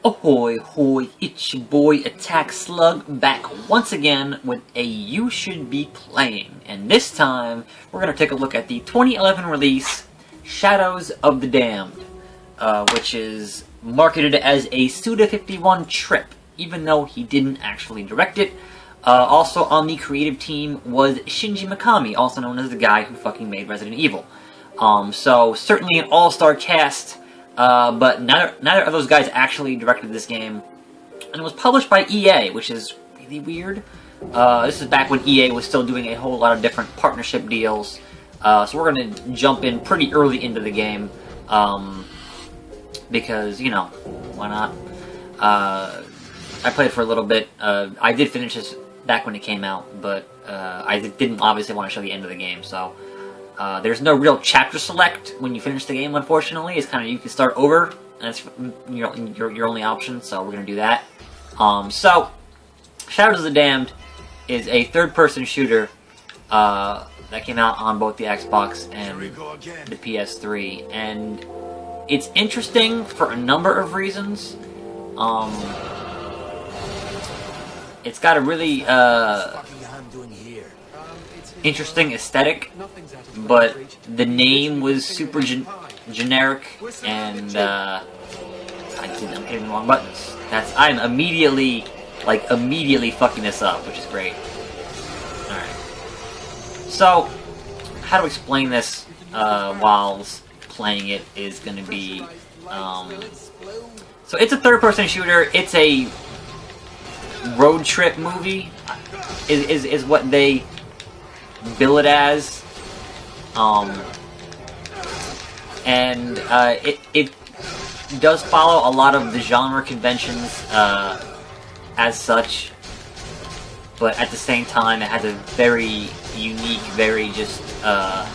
Ahoy hoy, it's your boy Attack Slug back once again with a You Should Be Playing. And this time, we're going to take a look at the 2011 release, Shadows of the Damned, which is marketed as a Suda51 trip, even though he didn't actually direct it. Also on the creative team was Shinji Mikami, also known as the guy who fucking made Resident Evil. So certainly an all-star cast. But neither of those guys actually directed this game. And it was published by EA, which is really weird. This is back when EA was still doing a whole lot of different partnership deals. So we're going to jump in pretty early into the game. Because, you know, why not? I played for a little bit. I did finish this back when it came out, but I didn't obviously want to show the end of the game, so... there's no real chapter select when you finish the game, unfortunately. It's kind of, you can start over, and that's your only option, so we're going to do that. So, Shadows of the Damned is a third-person shooter that came out on both the Xbox and the PS3, and it's interesting for a number of reasons. It's got a really interesting aesthetic, but the name was super generic, and I'm hitting the wrong buttons. I'm immediately fucking this up, which is great. Alright. So, how to explain this while playing it is going to be, so it's a third-person shooter. It's a road trip movie, is what they bill it as, and it does follow a lot of the genre conventions as such, but at the same time it has a very unique, very just I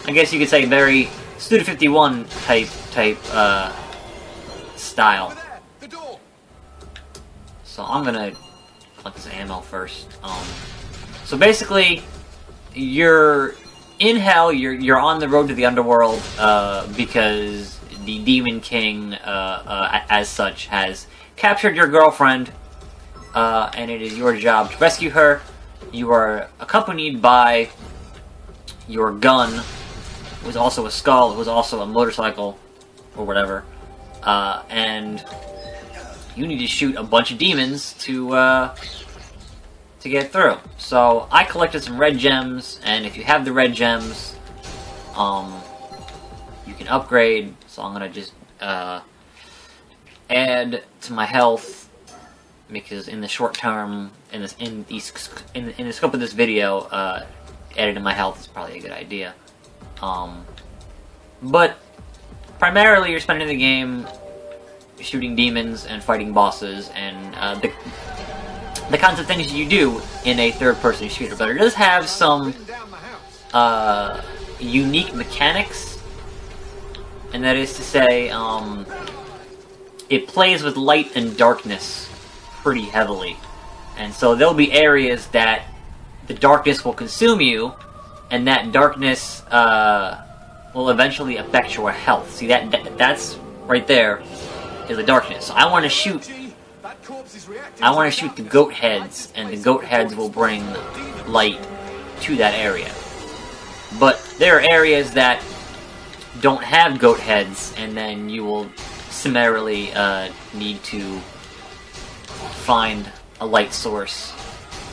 guess you could say very Suda51 type style. So I'm gonna collect this ammo first. So basically, you're in hell, you're on the road to the underworld, because the Demon King, as such, has captured your girlfriend, and it is your job to rescue her. You are accompanied by your gun, who is also a skull, who is also a motorcycle, or whatever, and you need to shoot a bunch of demons to get through. So I collected some red gems, and if you have the red gems, you can upgrade. So I'm gonna just add to my health, because in the short term, in the scope of this video, adding to my health is probably a good idea. But primarily, you're spending the game shooting demons and fighting bosses, and the kinds of things you do in a third-person shooter. But it does have some unique mechanics, and that is to say, it plays with light and darkness pretty heavily. And so there'll be areas that the darkness will consume you, and that darkness will eventually affect your health. See, that's right there is the darkness. So I want to shoot the goat heads, and the goat heads will bring light to that area. But there are areas that don't have goat heads, and then you will summarily need to find a light source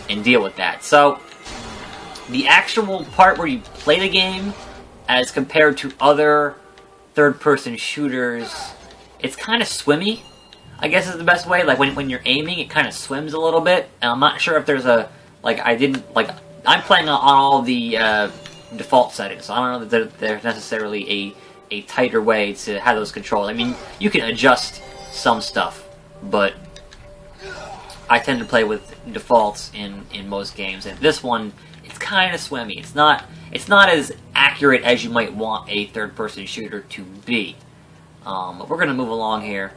and deal with that. So, the actual part where you play the game, as compared to other third-person shooters, it's kind of swimmy, I guess is the best way. Like, when you're aiming, it kind of swims a little bit. And I'm not sure if there's a... I'm playing on all the default settings, so I don't know that there's necessarily a tighter way to have those controlled. I mean, you can adjust some stuff, but I tend to play with defaults in most games. And this one, it's kind of swimmy. It's not as accurate as you might want a third-person shooter to be. But we're going to move along here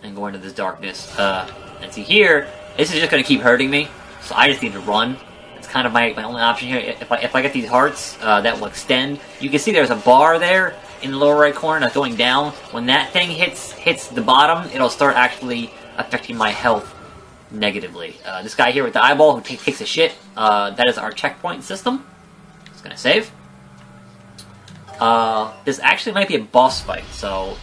and go into this darkness. And see here, this is just going to keep hurting me, so I just need to run. It's kind of my only option here. If I get these hearts that will extend, you can see there's a bar there in the lower right corner that's going down, when that thing hits the bottom, it'll start actually affecting my health negatively. This guy here with the eyeball who takes a shit, that is our checkpoint system. It's gonna save. This actually might be a boss fight, so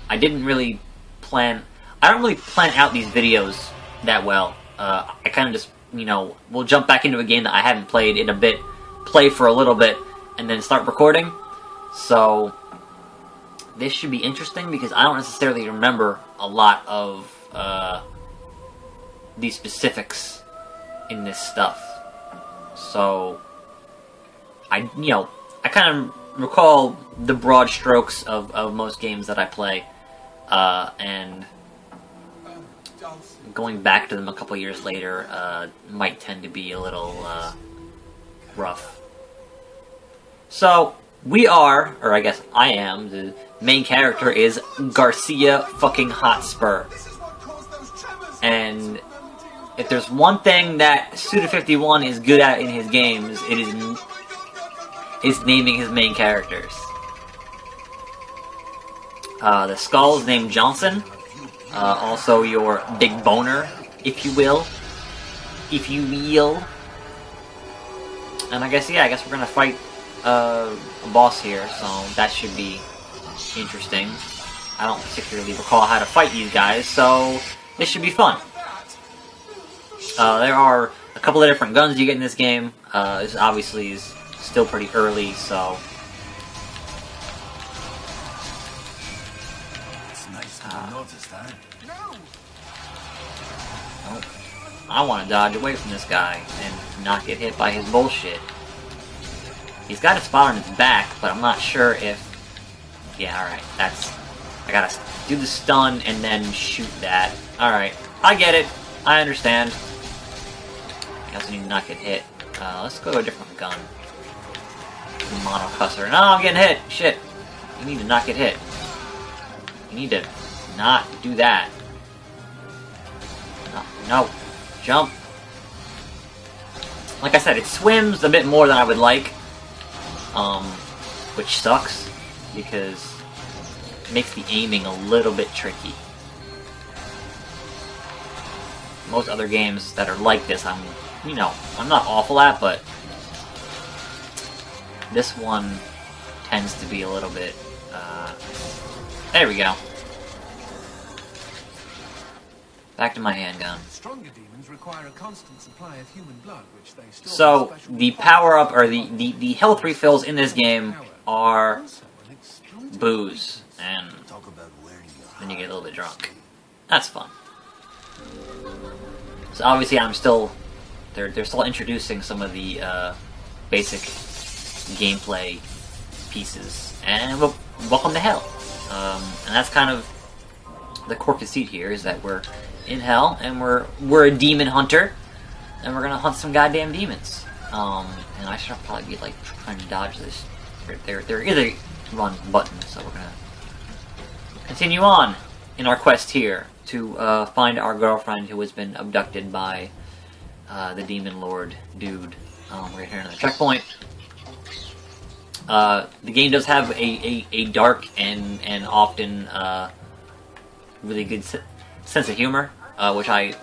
I didn't really plan... I don't really plan out these videos that well. I kind of just, you know, we'll jump back into a game that I haven't played in a bit, play for a little bit, and then start recording. So, this should be interesting because I don't necessarily remember a lot of the specifics in this stuff. So, I kind of recall the broad strokes of most games that I play, and going back to them a couple years later might tend to be a little rough. So, we are, or I guess I am, the main character is Garcia fucking Hotspur. And if there's one thing that Suda51 is good at in his games, it is naming his main characters. The Skull's named Johnson. Also your big boner, if you will. If you will. And I guess we're gonna fight a boss here, so that should be interesting. I don't particularly recall how to fight these guys, so this should be fun. There are a couple of different guns you get in this game. This obviously is still pretty early, so... It's nice to be noticed, huh? Oh, I want to dodge away from this guy and not get hit by his bullshit. He's got a spot on his back, but I'm not sure if... Yeah, alright, I gotta do the stun and then shoot that. Alright, I get it. I understand. I also need to not get hit. Let's go to a different gun. Monocusser. No, I'm getting hit! Shit. You need to not get hit. You need to not do that. No. Jump. Like I said, it swims a bit more than I would like. Which sucks, because it makes the aiming a little bit tricky. Most other games that are like this, I'm not awful at, but this one tends to be a little bit, there we go. Back to my handgun. Stronger demons require a constant supply of human blood, which they store. So, the power-up, or the health refills in this game are booze, and then you get a little bit drunk. That's fun. So obviously they're still introducing some of the basic gameplay pieces, and welcome to hell. And that's kind of the core conceit here, is that we're in hell, and we're a demon hunter, and we're gonna hunt some goddamn demons. And I should probably be like trying to dodge this. There is a run button, so we're gonna continue on in our quest here to find our girlfriend who has been abducted by the demon lord dude. We're gonna hit another checkpoint. The game does have a dark and often really good sense of humor, which I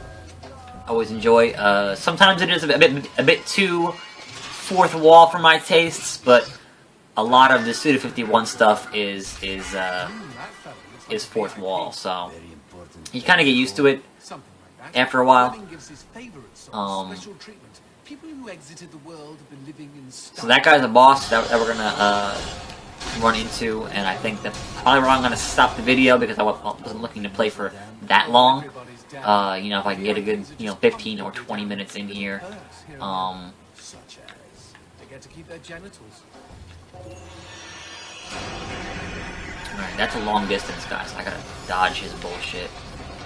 always enjoy. Sometimes it is a bit too fourth wall for my tastes, but a lot of the Suda51 stuff is fourth wall, so you kind of get used to it after a while. So that guy's a boss that we're gonna run into, and I think that's probably where I'm gonna stop the video, because I wasn't looking to play for that long. If I can get a good 15 or 20 minutes in here. Alright, that's a long distance, guys. I gotta dodge his bullshit.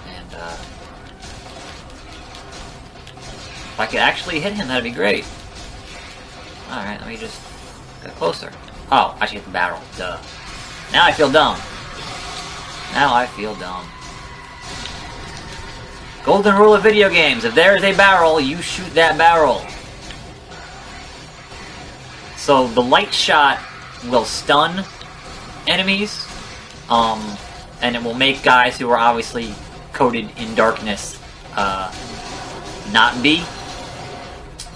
And, if I could actually hit him, that'd be great. Alright, let me just get closer. Oh, I should hit the barrel. Duh. Now I feel dumb. Golden rule of video games. If there is a barrel, you shoot that barrel. So the light shot will stun, enemies, and it will make guys who are obviously coated in darkness not be.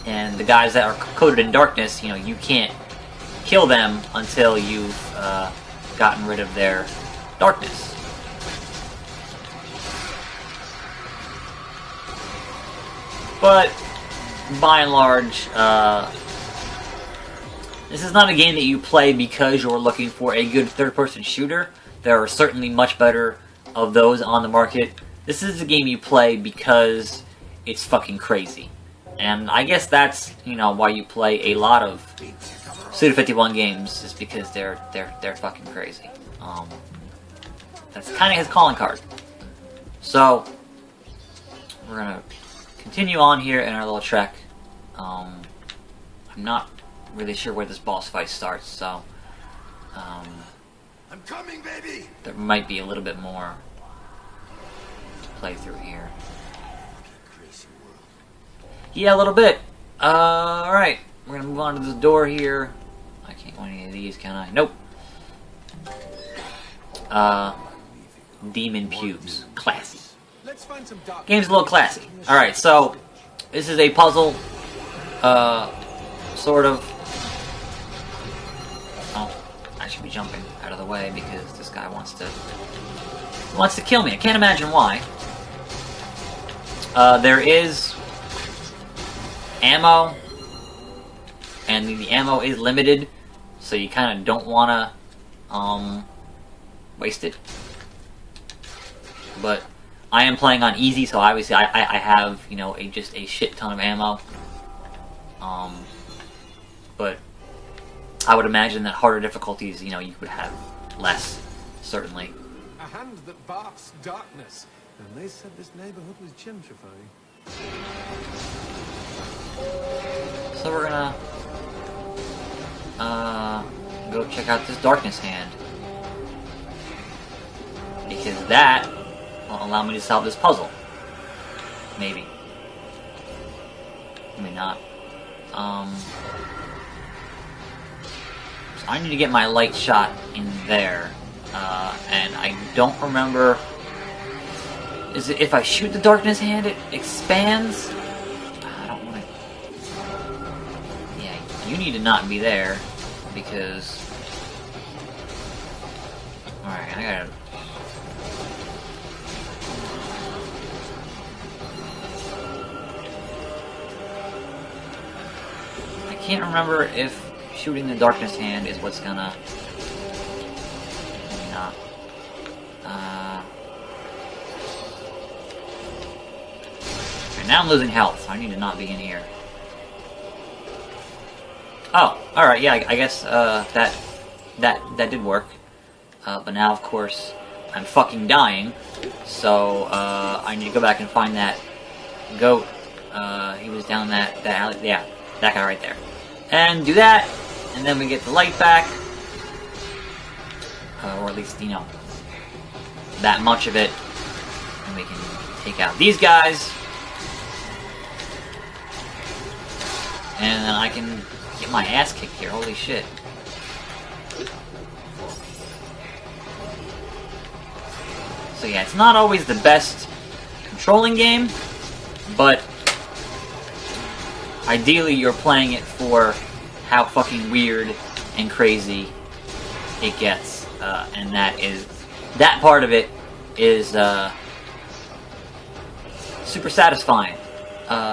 And the guys that are coated in darkness, you know, you can't kill them until you've gotten rid of their darkness. But by and large, this is not a game that you play because you're looking for a good third-person shooter. There are certainly much better of those on the market. This is a game you play because it's fucking crazy. And I guess that's, you know, why you play a lot of Suda51 games, is because they're fucking crazy. That's kind of his calling card. So, we're gonna continue on here in our little trek. I'm not really sure where this boss fight starts, so I'm coming, baby. there might be a little bit more to play through here. Crazy world. Yeah, a little bit. Alright, we're gonna move on to this door here. I can't go any of these, can I? Nope. Demon Pubes. Classy. Let's find some dark. Game's a little classy. Alright, so this is a puzzle, sort of. Oh, I should be jumping out of the way because this guy wants to kill me. I can't imagine why. There is ammo, and the ammo is limited, so you kind of don't want to waste it. But I am playing on easy, so obviously I have, you know, just a shit ton of ammo. But I would imagine that harder difficulties, you know, you would have less, certainly. A hand that barks darkness. And they said this neighborhood was gentrifying. So we're gonna go check out this darkness hand, because that will allow me to solve this puzzle. Maybe. Maybe not. So I need to get my light shot in there, and I don't remember. Is it if I shoot the darkness hand, it expands? I don't want to. Yeah, you need to not be there, because. Alright, I gotta. I can't remember if shooting the darkness hand is what's gonna. Maybe not. Now I'm losing health, so I need to not be in here. Oh, alright, yeah, I guess that did work. But now, of course, I'm fucking dying, so I need to go back and find that goat. He was down that alley. Yeah, that guy right there. And do that, and then we get the light back. Or at least, you know, that much of it. And we can take out these guys. And then I can get my ass kicked here, holy shit. So yeah, it's not always the best controlling game, but ideally you're playing it for how fucking weird and crazy it gets. And that part of it is super satisfying.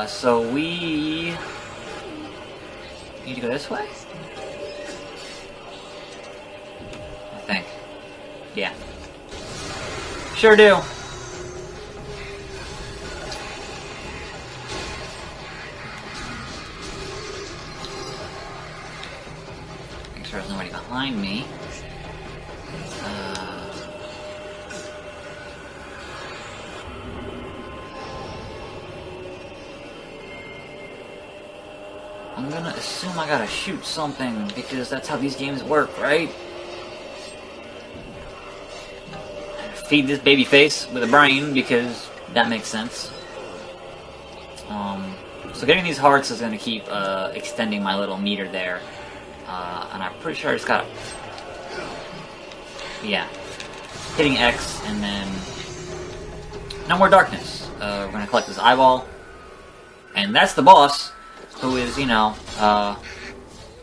So we need to go this way? I think. Yeah. Sure do. Make sure there's nobody behind me. I'm gonna assume I gotta shoot something, because that's how these games work, right? Feed this baby face with a brain, because that makes sense. So getting these hearts is gonna keep extending my little meter there. And I'm pretty sure I just gotta yeah. Hitting X, and then no more darkness. We're gonna collect this eyeball, and that's the boss, who is, you know,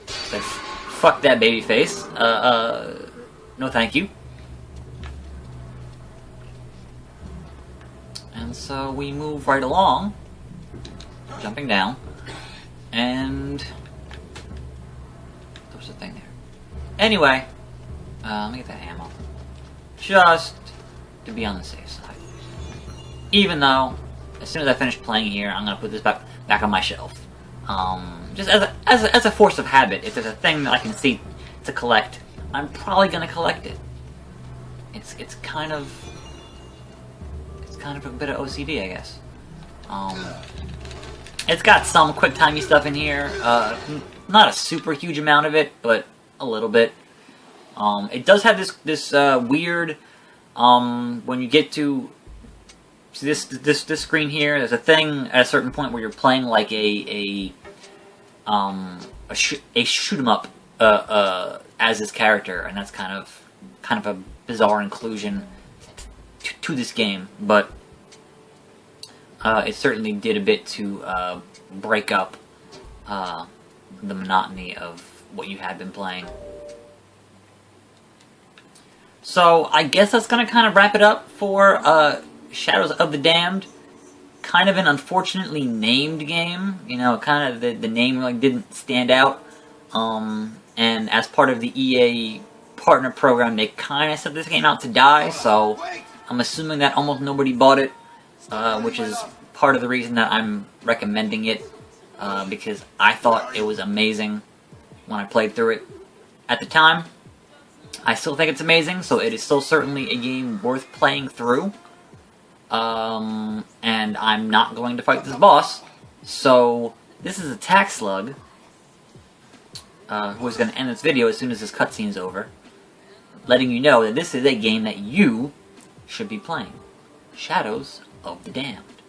says, fuck that baby face. No thank you. And so we move right along, jumping down, and there's a thing there. Anyway, let me get that ammo. Just to be on the safe side. Even though, as soon as I finish playing here, I'm gonna put this back on my shelf. Just as a force of habit. If there's a thing that I can see to collect, I'm probably gonna collect it. It's kind of a bit of OCD, I guess. It's got some quick-timey stuff in here. Not a super huge amount of it, but a little bit. It does have this weird, when you get to this screen here, there's a thing at a certain point where you're playing like a shoot 'em up as this character, and that's kind of a bizarre inclusion to this game, but it certainly did a bit to break up the monotony of what you had been playing. So I guess that's gonna kind of wrap it up for Shadows of the Damned. Kind of an unfortunately named game, you know, kind of the name really didn't stand out, and as part of the EA partner program, they kind of set this game out to die, so I'm assuming that almost nobody bought it, which is part of the reason that I'm recommending it, because I thought it was amazing when I played through it at the time. I still think it's amazing, so it is still certainly a game worth playing through. And I'm not going to fight this boss, so this is Attack Slug, who is going to end this video as soon as this cutscene is over, letting you know that this is a game that you should be playing. Shadows of the Damned.